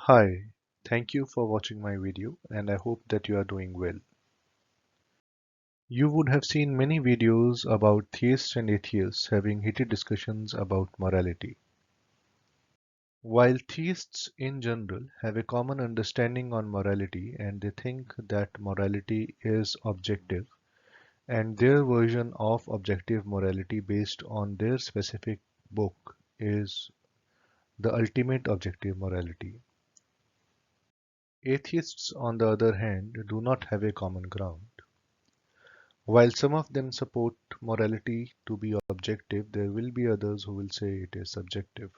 Hi, thank you for watching my video and I hope that you are doing well. You would have seen many videos about theists and atheists having heated discussions about morality. While theists in general have a common understanding on morality and they think that morality is objective and their version of objective morality based on their specific book is the ultimate objective morality. Atheists, on the other hand, do not have a common ground. While some of them support morality to be objective, there will be others who will say it is subjective.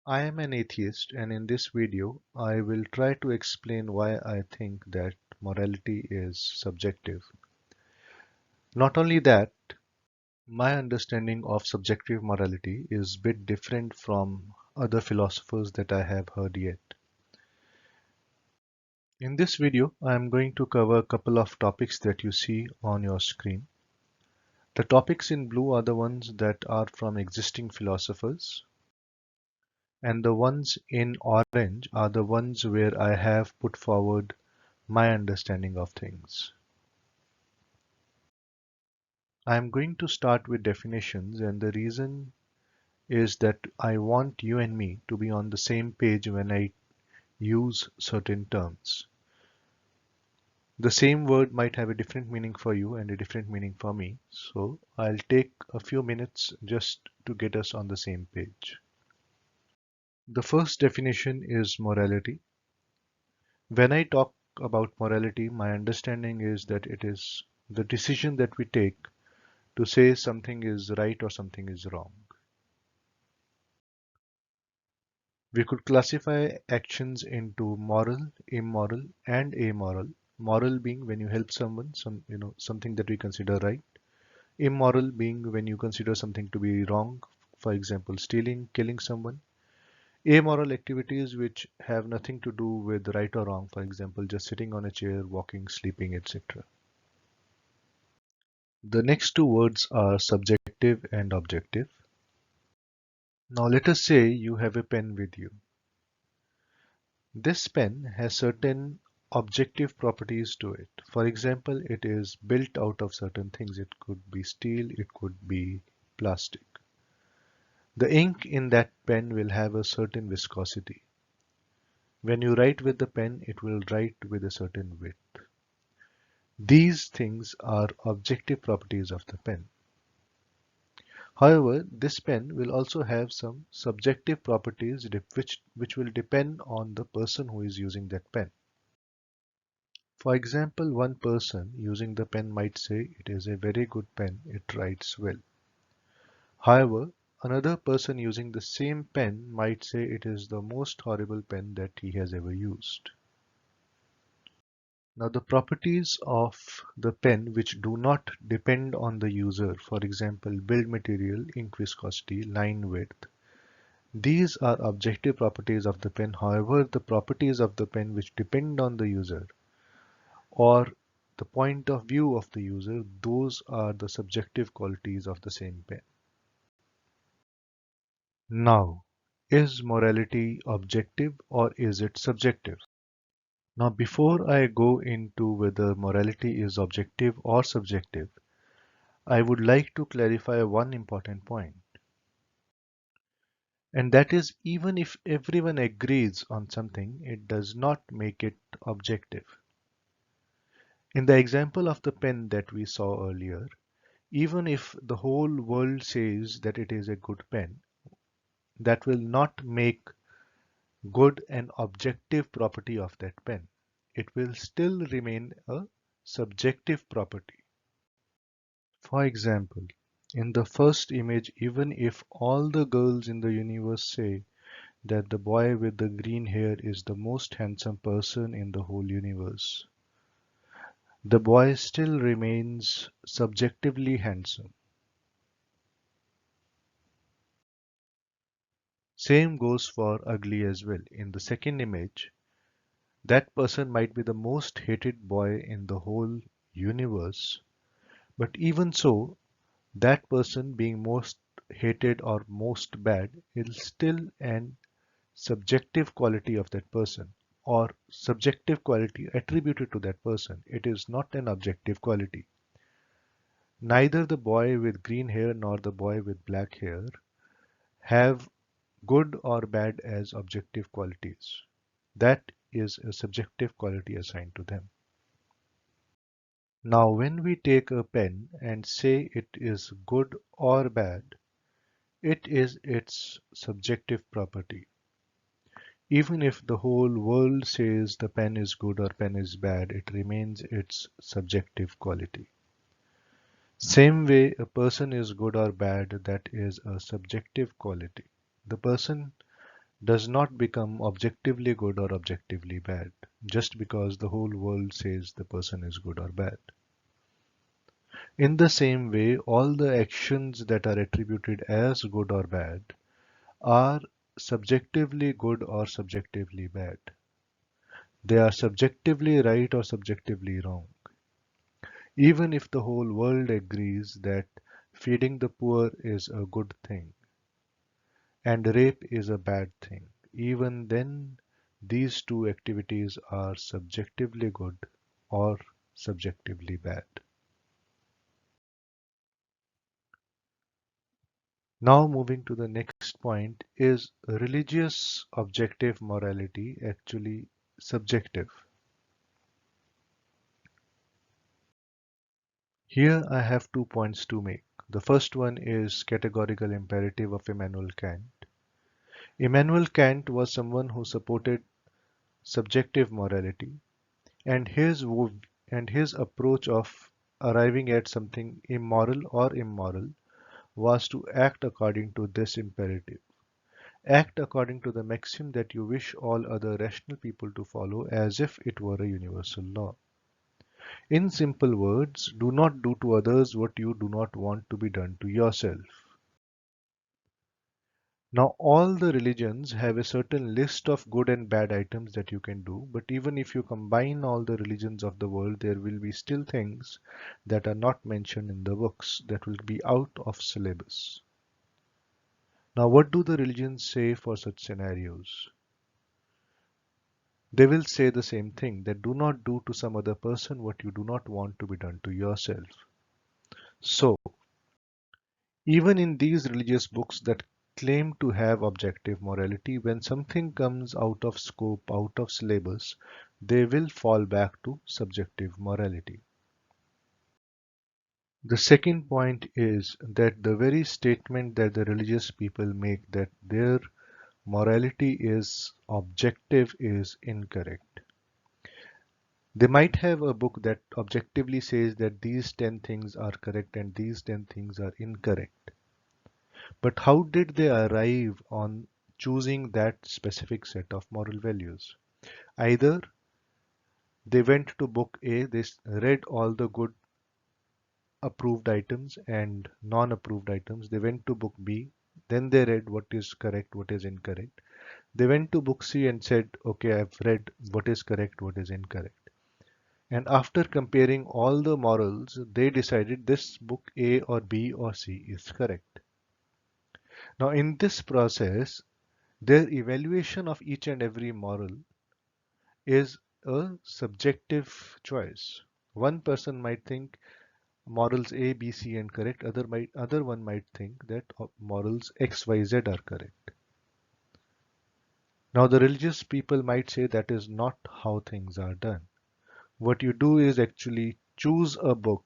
I am an atheist, and in this video, I will try to explain why I think that morality is subjective. Not only that, my understanding of subjective morality is a bit different from other philosophers that I have heard yet. In this video, I am going to cover a couple of topics that you see on your screen. The topics in blue are the ones that are from existing philosophers, and the ones in orange are the ones where I have put forward my understanding of things. I am going to start with definitions, and the reason is that I want you and me to be on the same page when I use certain terms. The same word might have a different meaning for you and a different meaning for me, so I'll take a few minutes just to get us on the same page. The first definition is morality. When I talk about morality, my understanding is that it is the decision that we take to say something is right or something is wrong. We could classify actions into moral, immoral, and amoral. Moral being when you help someone, something that we consider right. Immoral being when you consider something to be wrong, for example, stealing, killing someone. Amoral activities which have nothing to do with right or wrong, for example, just sitting on a chair, walking, sleeping, etc. The next two words are subjective and objective. Now let us say you have a pen with you. This pen has certain objective properties to it. For example, it is built out of certain things. It could be steel, it could be plastic. The ink in that pen will have a certain viscosity. When you write with the pen, it will write with a certain width. These things are objective properties of the pen. However, this pen will also have some subjective properties which will depend on the person who is using that pen. For example, one person using the pen might say it is a very good pen, it writes well. However, another person using the same pen might say it is the most horrible pen that he has ever used. Now the properties of the pen which do not depend on the user, for example, build material, ink viscosity, line width, these are objective properties of the pen. However, the properties of the pen which depend on the user or the point of view of the user, those are the subjective qualities of the same pen. Now, is morality objective or is it subjective? Now, before I go into whether morality is objective or subjective, I would like to clarify one important point. And that is, even if everyone agrees on something, it does not make it objective. In the example of the pen that we saw earlier, even if the whole world says that it is a good pen, that will not make good an objective property of that pen. It will still remain a subjective property. For example, in the first image, even if all the girls in the universe say that the boy with the green hair is the most handsome person in the whole universe, the boy still remains subjectively handsome. Same goes for ugly as well. In the second image, that person might be the most hated boy in the whole universe, but even so, that person being most hated or most bad is still an subjective quality of that person or subjective quality attributed to that person. It is not an objective quality. Neither the boy with green hair nor the boy with black hair have good or bad as objective qualities. That is a subjective quality assigned to them. Now, when we take a pen and say it is good or bad, it is its subjective property. Even if the whole world says the pen is good or pen is bad, it remains its subjective quality. Same way, a person is good or bad, that is a subjective quality. The person does not become objectively good or objectively bad just because the whole world says the person is good or bad. In the same way, all the actions that are attributed as good or bad are subjectively good or subjectively bad. They are subjectively right or subjectively wrong. Even if the whole world agrees that feeding the poor is a good thing and rape is a bad thing, even then these two activities are subjectively good or subjectively bad. Now moving to the next point, is religious objective morality actually subjective? Here I have 2 points to make. The first one is categorical imperative of Immanuel Kant. Immanuel Kant was someone who supported subjective morality, and his approach of arriving at something immoral or immoral was to act according to this imperative. Act according to the maxim that you wish all other rational people to follow as if it were a universal law. In simple words, do not do to others what you do not want to be done to yourself. Now, all the religions have a certain list of good and bad items that you can do, but even if you combine all the religions of the world, there will be still things that are not mentioned in the books that will be out of syllabus. Now, what do the religions say for such scenarios? They will say the same thing, that do not do to some other person what you do not want to be done to yourself. So, even in these religious books that claim to have objective morality, when something comes out of scope, out of syllabus, they will fall back to subjective morality. The second point is that the very statement that the religious people make, that their morality is objective, is incorrect. They might have a book that objectively says that these 10 things are correct and these 10 things are incorrect. But how did they arrive on choosing that specific set of moral values? Either they went to book A, they read all the good approved items and non-approved items. They went to book B, then they read what is correct, what is incorrect. They went to book C and said, okay, I've read what is correct, what is incorrect. And after comparing all the morals, they decided this book A or B or C is correct. Now, in this process, their evaluation of each and every moral is a subjective choice. One person might think morals A, B, C and correct, other one might think that morals X, Y, Z are correct. Now the religious people might say that is not how things are done. What you do is actually choose a book,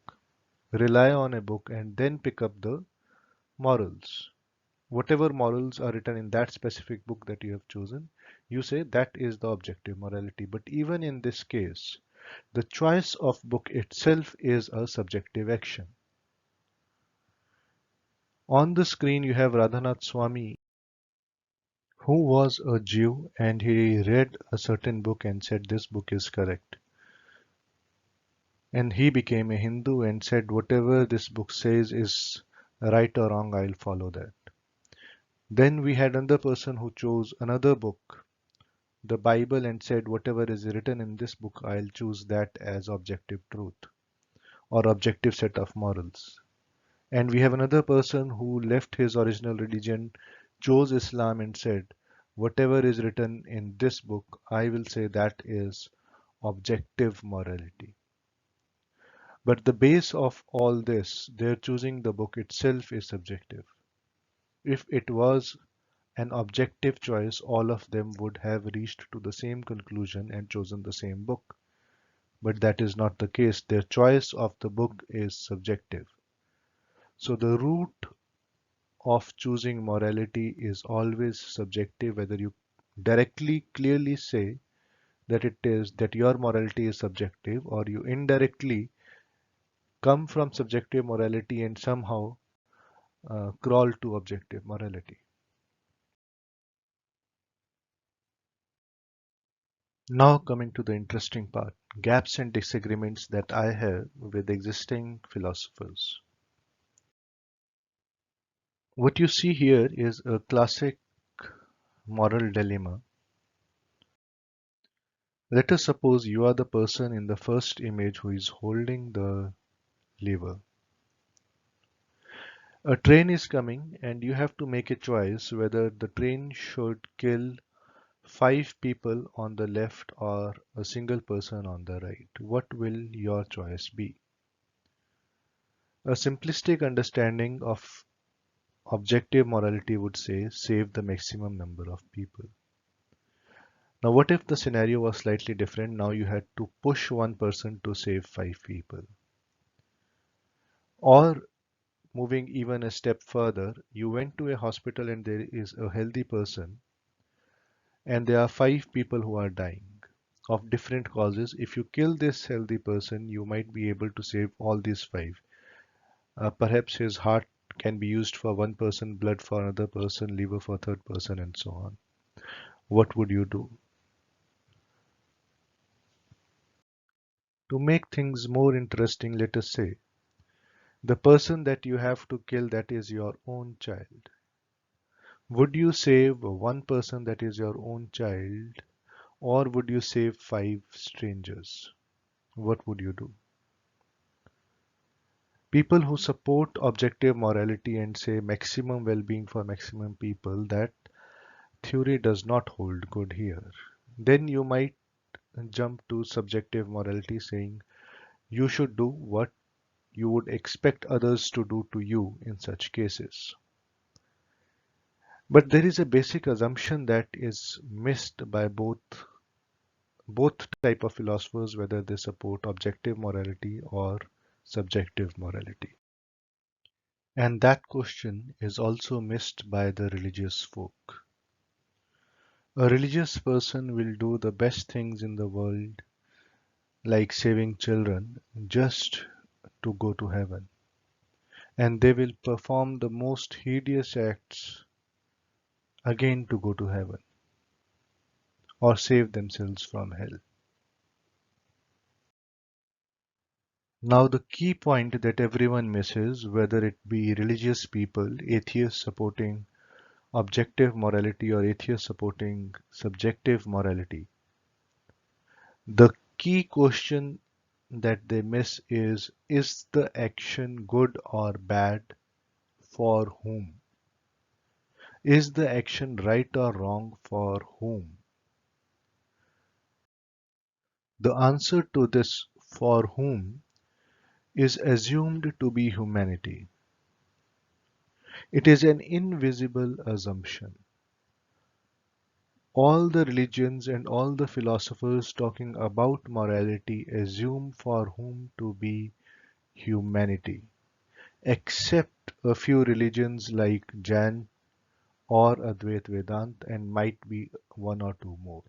rely on a book and then pick up the morals. Whatever morals are written in that specific book that you have chosen, you say that is the objective morality. But even in this case, the choice of book itself is a subjective action. On the screen, you have Radhanath Swami, who was a Jew, and he read a certain book and said this book is correct. And he became a Hindu and said whatever this book says is right or wrong, I'll follow that. Then we had another person who chose another book, the Bible, and said whatever is written in this book, I'll choose that as objective truth or objective set of morals. And we have another person who left his original religion, chose Islam and said whatever is written in this book, I will say that is objective morality. But the base of all this, their choosing the book itself, is subjective. If it was an objective choice, all of them would have reached to the same conclusion and chosen the same book. But that is not the case. Their choice of the book is subjective. So the root of choosing morality is always subjective, whether you directly clearly say that it is that your morality is subjective, or you indirectly come from subjective morality and somehow crawl to objective morality. Now coming to the interesting part, gaps and disagreements that I have with existing philosophers. What you see here is a classic moral dilemma. Let us suppose you are the person in the first image who is holding the lever. A train is coming and you have to make a choice whether the train should kill 5 people on the left or a single person on the right. What will your choice be? A simplistic understanding of objective morality would say save the maximum number of people. Now, what if the scenario was slightly different? Now you had to push one person to save 5 people. Or moving even a step further, you went to a hospital and there is a healthy person and there are 5 people who are dying of different causes. If you kill this healthy person, you might be able to save all these 5. Perhaps his heart can be used for one person, blood for another person, liver for third person, and so on. What would you do? To make things more interesting, let us say the person that you have to kill, that is your own child. Would you save one person that is your own child, or would you save 5 strangers? What would you do? People who support objective morality and say maximum well-being for maximum people, that theory does not hold good here. Then you might jump to subjective morality saying you should do what you would expect others to do to you in such cases. But there is a basic assumption that is missed by both type of philosophers, whether they support objective morality or subjective morality. And that question is also missed by the religious folk. A religious person will do the best things in the world, like saving children, just to go to heaven. And they will perform the most hideous acts again to go to heaven or save themselves from hell. Now, the key point that everyone misses, whether it be religious people, atheists supporting objective morality or atheists supporting subjective morality, the key question that they miss is the action good or bad for whom? Is the action right or wrong for whom? The answer to this for whom is assumed to be humanity. It is an invisible assumption. All the religions and all the philosophers talking about morality assume for whom to be humanity, except a few religions like Jain or Advait Vedant, and might be one or two more.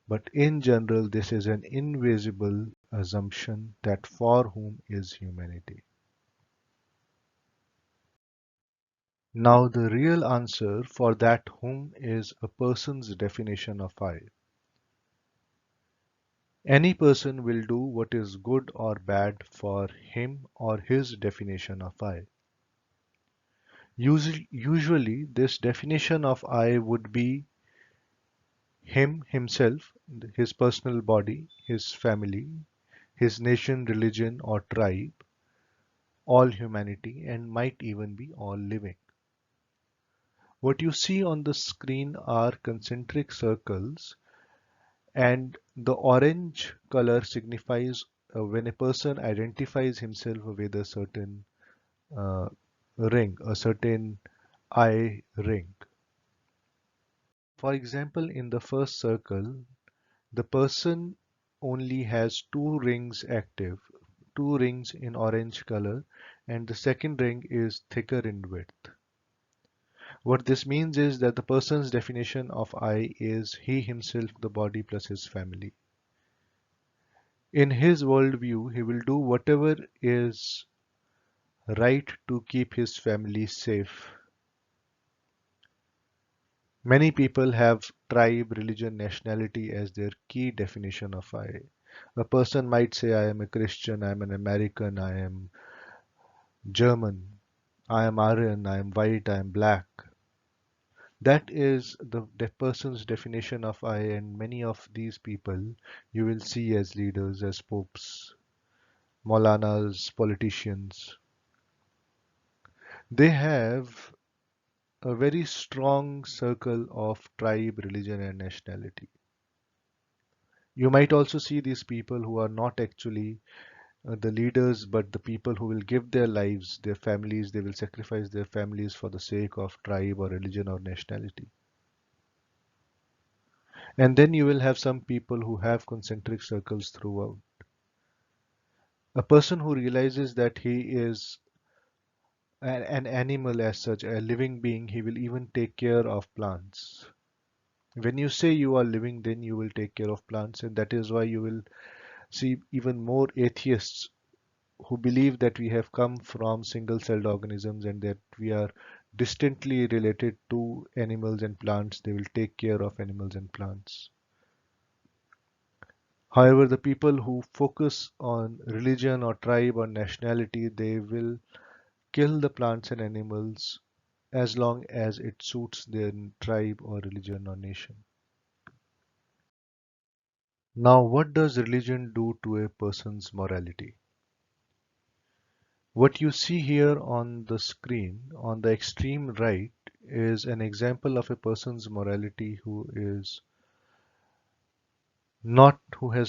But in general, this is an invisible assumption that for whom is humanity. Now, the real answer for that whom is a person's definition of I. Any person will do what is good or bad for him or his definition of I. Usually, this definition of I would be him, himself, his personal body, his family, his nation, religion, or tribe, all humanity, and might even be all living. What you see on the screen are concentric circles, and the orange color signifies when a person identifies himself with a certain uh, ring, a certain eye ring. For example, in the first circle, the person only has two rings active, two rings in orange color, and the second ring is thicker in width. What this means is that the person's definition of I is he himself, the body plus his family. In his worldview, he will do whatever is right to keep his family safe. Many people have tribe, religion, nationality as their key definition of I. A person might say, I am a Christian, I am an American, I am German, I am Aryan, I am white, I am black. That is the person's definition of I, and many of these people you will see as leaders, as popes, Maulanas, politicians. They have a very strong circle of tribe, religion, and nationality. You might also see these people who are not actually the leaders, but the people who will give their lives, their families, they will sacrifice their families for the sake of tribe or religion or nationality. And then you will have some people who have concentric circles throughout. A person who realizes that he is an animal as such, a living being, he will even take care of plants. When you say you are living, then you will take care of plants, and that is why you will see even more atheists who believe that we have come from single-celled organisms and that we are distantly related to animals and plants. They will take care of animals and plants. However, the people who focus on religion or tribe or nationality, they will kill the plants and animals as long as it suits their tribe or religion or nation. Now, what does religion do to a person's morality? What you see here on the screen, on the extreme right, is an example of a person's morality who has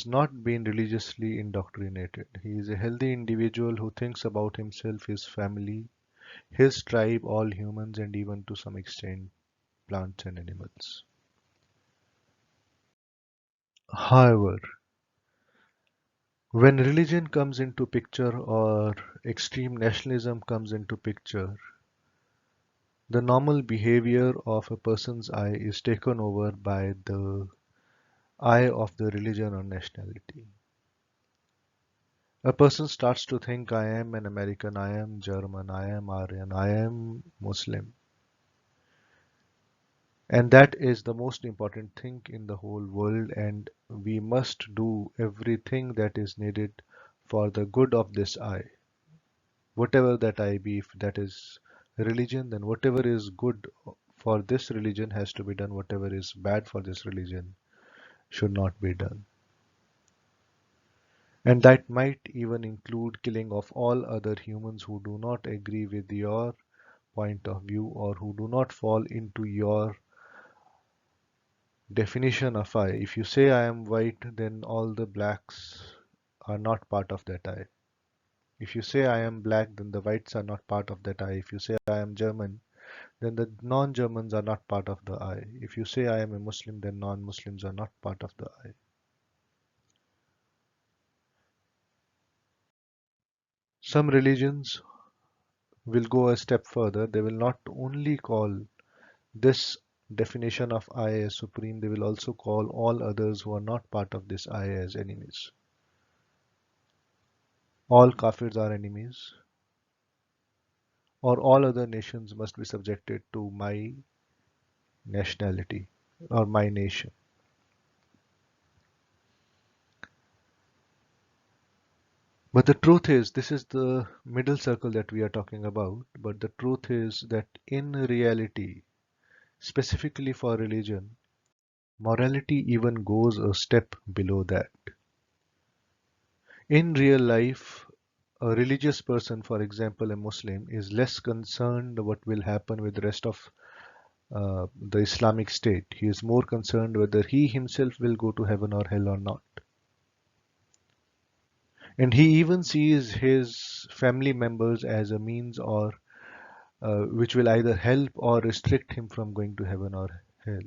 not been religiously indoctrinated. He is a healthy individual who thinks about himself, his family, his tribe, all humans, and even to some extent plants and animals. However, when religion comes into picture or extreme nationalism comes into picture, the normal behavior of a person's I is taken over by the I of the religion or nationality. A person starts to think, I am an American, I am German, I am Aryan, I am Muslim. And that is the most important thing in the whole world, and we must do everything that is needed for the good of this I. Whatever that I be, if that is religion, then whatever is good for this religion has to be done. Whatever is bad for this religion should not be done. And that might even include killing of all other humans who do not agree with your point of view or who do not fall into your definition of I. If you say I am white, then all the blacks are not part of that I. If you say I am black, then the whites are not part of that I. If you say I am German, then the non-Germans are not part of the I. If you say I am a Muslim, then non-Muslims are not part of the I. Some religions will go a step further. They will not only call this definition of I as supreme, they will also call all others who are not part of this I as enemies. All kafirs are enemies, or all other nations must be subjected to my nationality or my nation. But the truth is, this is the middle circle that we are talking about. But the truth is that in reality, specifically for religion, morality even goes a step below that. In real life, a religious person, for example, a Muslim, is less concerned what will happen with the rest of the Islamic State. He is more concerned whether he himself will go to heaven or hell or not. And he even sees his family members as a means or which will either help or restrict him from going to heaven or hell.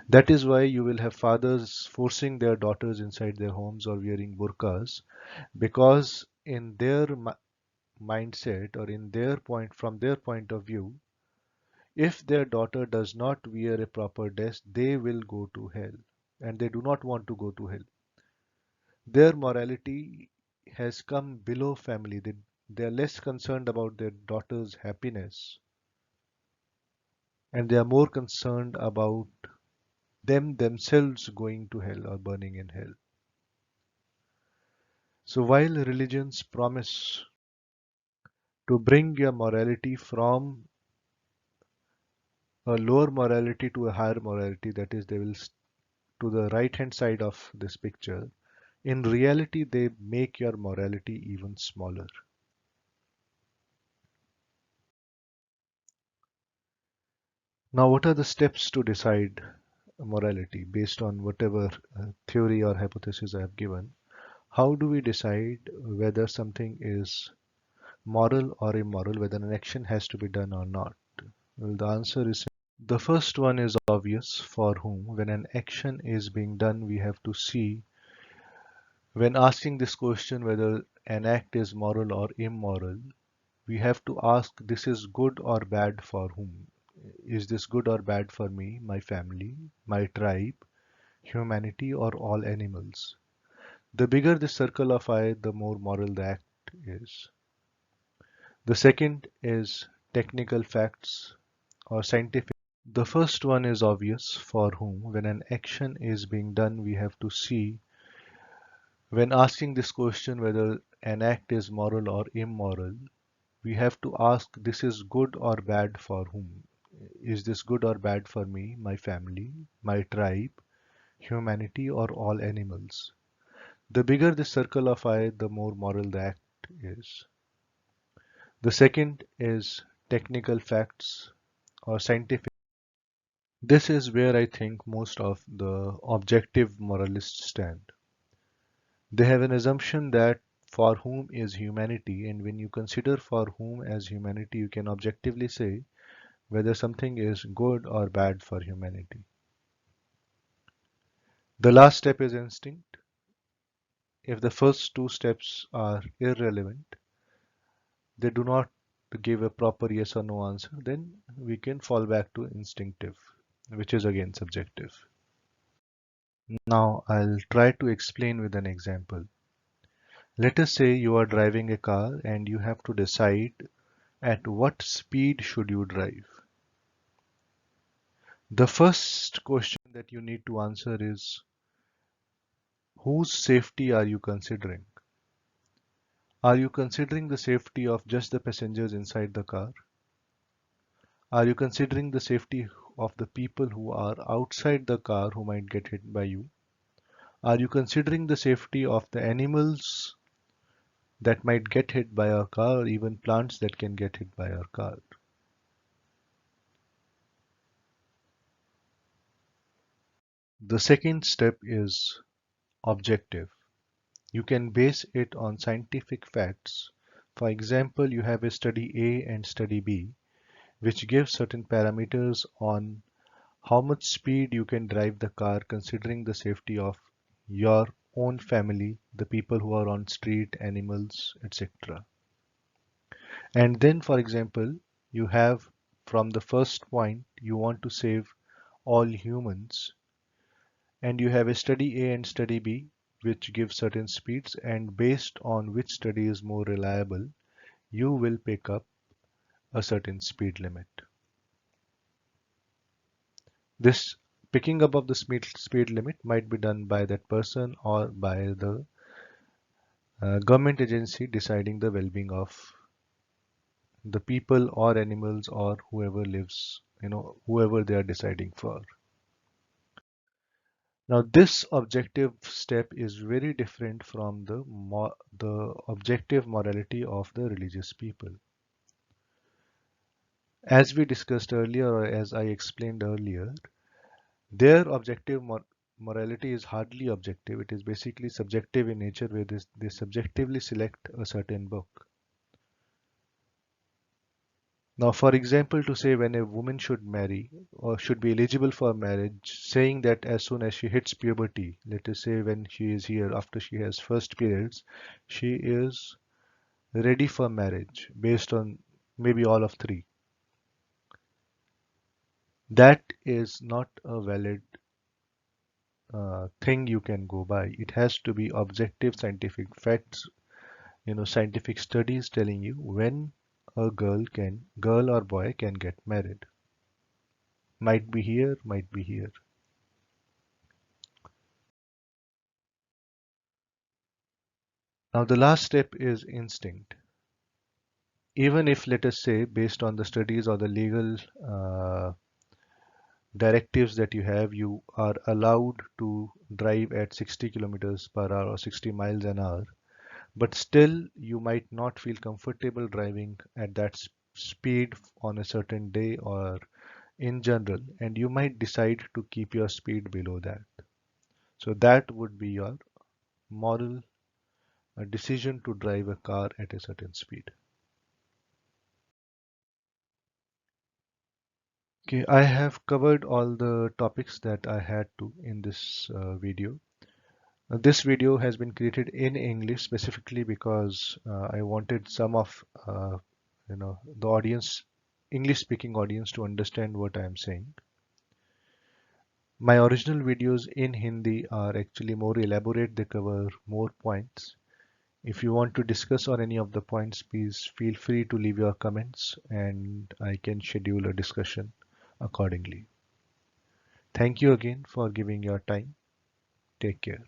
That is why you will have fathers forcing their daughters inside their homes or wearing burqas, because in their mindset or in their point, from their point of view, if their daughter does not wear a proper dress, they will go to hell, and they do not want to go to hell. Their morality has come below family. They are less concerned about their daughter's happiness, and they are more concerned about them themselves going to hell or burning in hell. So while religions promise to bring your morality from a lower morality to a higher morality, that is, they will to the right hand side of this picture, in reality, they make your morality even smaller. Now, what are the steps to decide morality based on whatever theory or hypothesis I have given? How do we decide whether something is moral or immoral, whether an action has to be done or not? Well, the answer is the first one is obvious for whom. When an action is being done, we have to see, when asking this question whether an act is moral or immoral, we have to ask, this is good or bad for whom? Is this good or bad for me, my family, my tribe, humanity, or all animals? The bigger the circle of I, the more moral the act is. The second is technical facts or scientific. The first one is obvious for whom. When an action is being done, we have to see, when asking this question whether an act is moral or immoral, we have to ask, this is good or bad for whom? Is this good or bad for me, my family, my tribe, humanity, or all animals? The bigger the circle of I, the more moral the act is. The second is technical facts or scientific. This is where I think most of the objective moralists stand. They have an assumption that for whom is humanity, and when you consider for whom as humanity, you can objectively say whether something is good or bad for humanity. The last step is instinct. If the first two steps are irrelevant, they do not give a proper yes or no answer, then we can fall back to instinctive, which is again subjective. Now I'll try to explain with an example. Let us say you are driving a car and you have to decide at what speed should you drive. The first question that you need to answer is, whose safety are you considering? Are you considering the safety of just the passengers inside the car? Are you considering the safety of the people who are outside the car who might get hit by you? Are you considering the safety of the animals that might get hit by our car, or even plants that can get hit by our car? The second step is objective. You can base it on scientific facts. For example, you have a study A and study B, which give certain parameters on how much speed you can drive the car considering the safety of your own family, the people who are on street, animals, etc. And then, for example, you have, from the first point, you want to save all humans, and you have a study A and study B which give certain speeds, and based on which study is more reliable, you will pick up a certain speed limit. This picking up of the speed limit might be done by that person or by the government agency deciding the well-being of the people or animals or whoever lives, whoever they are deciding for. Now, this objective step is very different from the objective morality of the religious people. As we discussed earlier, or as I explained earlier, their morality is hardly objective. It is basically subjective in nature, where they subjectively select a certain book. Now, for example, to say when a woman should marry or should be eligible for marriage, saying that as soon as she hits puberty, let us say when she is here after she has first periods, she is ready for marriage based on maybe all of three. That is not a valid thing you can go by. It has to be objective scientific facts, scientific studies telling you when a girl or boy can get married. Might be here, might be here. Now the last step is instinct. Even if, let us say, based on the studies or the legal directives that you have, you are allowed to drive at 60 kilometers per hour or 60 miles an hour, but still you might not feel comfortable driving at that speed on a certain day or in general, and you might decide to keep your speed below that. So that would be your moral decision to drive a car at a certain speed. Okay, I have covered all the topics that I had to in this video. This video has been created in English specifically because I wanted some of the audience, English speaking audience, to understand what I am saying. My original videos in Hindi are actually more elaborate, they cover more points. If you want to discuss on any of the points, please feel free to leave your comments and I can schedule a discussion accordingly. Thank you again for giving your time. Take care.